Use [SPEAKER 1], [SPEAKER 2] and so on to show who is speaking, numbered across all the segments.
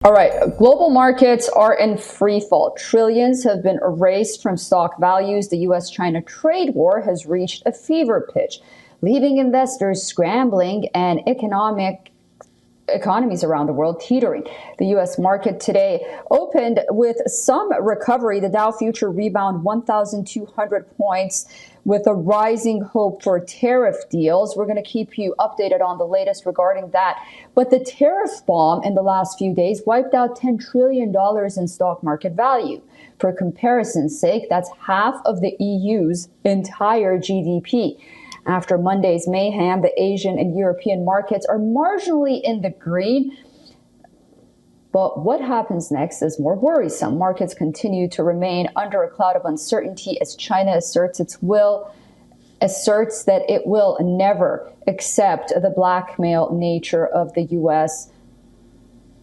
[SPEAKER 1] All right, global markets are in free fall. Trillions have been erased from stock values. The US-China trade war has reached a fever pitch, leaving investors scrambling and economies around the world teetering. The U.S. market today opened with some recovery. The Dow future rebound 1,200 points with a rising hope for tariff deals. We're going to keep you updated on the latest regarding that. But the tariff bomb in the last few days wiped out $10 trillion in stock market value. For comparison's sake, that's half of the EU's entire GDP. After Monday's mayhem, the Asian and European markets are marginally in the green. But what happens next is more worrisome. Markets continue to remain under a cloud of uncertainty as China asserts that it will never accept the blackmail nature of the U.S.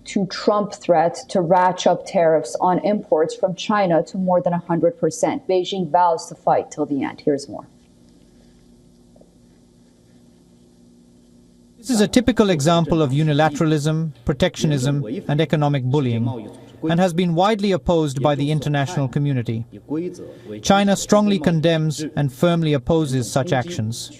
[SPEAKER 1] to Trump threat to ratchet up tariffs on imports from China to more than 100%. Beijing vows to fight till the end. Here's more.
[SPEAKER 2] This is a typical example of unilateralism, protectionism, and economic bullying, and has been widely opposed by the international community. China strongly condemns and firmly opposes such actions.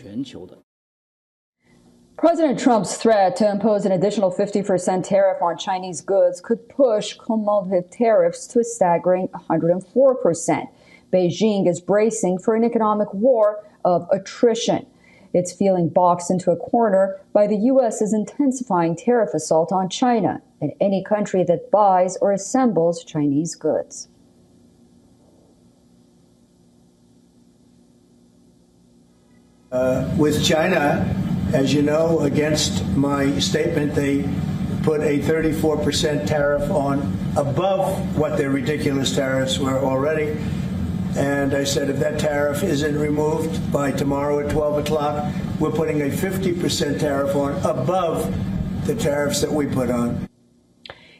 [SPEAKER 1] President Trump's threat to impose an additional 50% tariff on Chinese goods could push cumulative tariffs to a staggering 104%. Beijing is bracing for an economic war of attrition. It's feeling boxed into a corner by the U.S.'s intensifying tariff assault on China and any country that buys or assembles Chinese goods.
[SPEAKER 3] With China, as you know, against my statement, they put a 34% tariff on above what their ridiculous tariffs were already. And I said, if that tariff isn't removed by tomorrow at 12 o'clock, we're putting a 50% tariff on above the tariffs that we put on.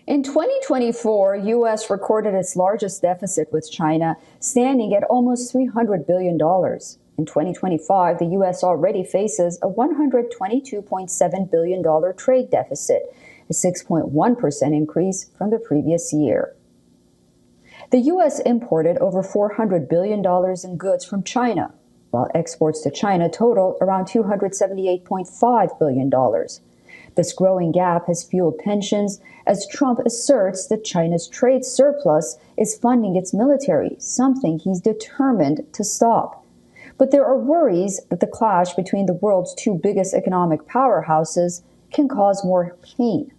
[SPEAKER 1] In 2024, U.S. recorded its largest deficit with China, standing at almost $300 billion. In 2025, the U.S. already faces a $122.7 billion trade deficit, a 6.1% increase from the previous year. The U.S. imported over $400 billion in goods from China, while exports to China total around $278.5 billion. This growing gap has fueled tensions as Trump asserts that China's trade surplus is funding its military, something he's determined to stop. But there are worries that the clash between the world's two biggest economic powerhouses can cause more pain.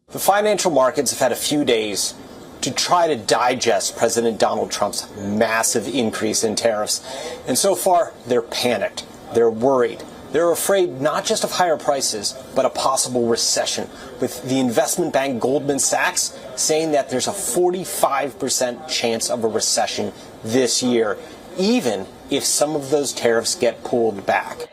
[SPEAKER 4] The financial markets have had a few days to try to digest President Donald Trump's massive increase in tariffs. And so far, they're panicked. They're worried. They're afraid not just of higher prices, but a possible recession, with the investment bank Goldman Sachs saying that there's a 45% chance of a recession this year, even if some of those tariffs get pulled back.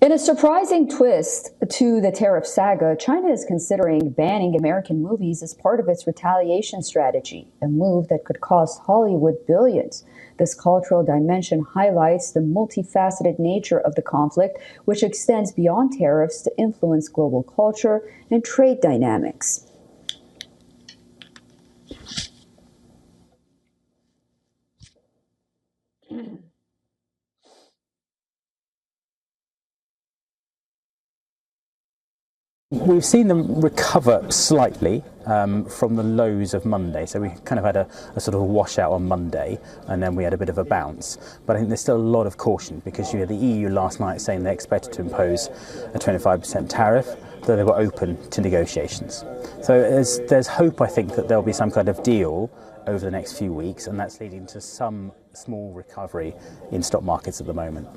[SPEAKER 1] In a surprising twist to the tariff saga, China is considering banning American movies as part of its retaliation strategy, a move that could cost Hollywood billions. This cultural dimension highlights the multifaceted nature of the conflict, which extends beyond tariffs to influence global culture and trade dynamics.
[SPEAKER 5] We've seen them recover slightly from the lows of Monday. So we kind of had a sort of a washout on Monday, and then we had a bit of a bounce. But I think there's still a lot of caution because you had the EU last night saying they expected to impose a 25% tariff, though they were open to negotiations. So there's hope, I think, that there'll be some kind of deal over the next few weeks, and that's leading to some small recovery in stock markets at the moment.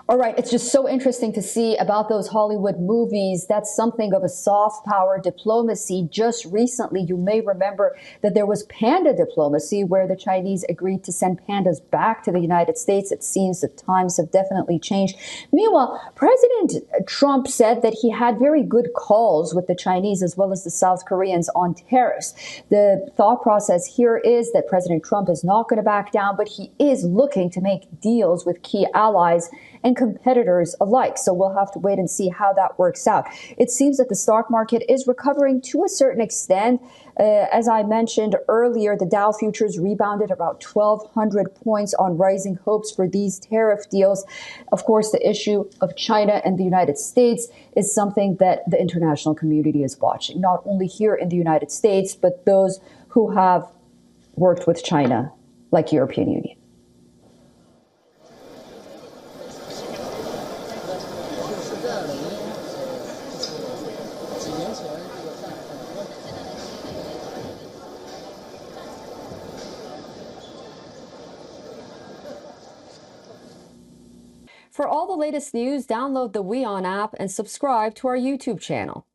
[SPEAKER 1] All right, it's just so interesting to see about those Hollywood movies. That's something of a soft power diplomacy. Just recently, you may remember that there was panda diplomacy where the Chinese agreed to send pandas back to the United States. It seems that times have definitely changed. Meanwhile, President Trump said that he had very good calls with the Chinese as well as the South Koreans on tariffs. The thought process here is that President Trump is not going to back down, but he is looking to make deals with key allies and competitors alike. So we'll have to wait and see how that works out. It seems that the stock market is recovering to a certain extent. As I mentioned earlier, the Dow futures rebounded about 1,200 points on rising hopes for these tariff deals. Of course, the issue of China and the United States is something that the international community is watching, not only here in the United States, but those who have worked with China, like European Union. For all the latest news, download the WION app and subscribe to our YouTube channel.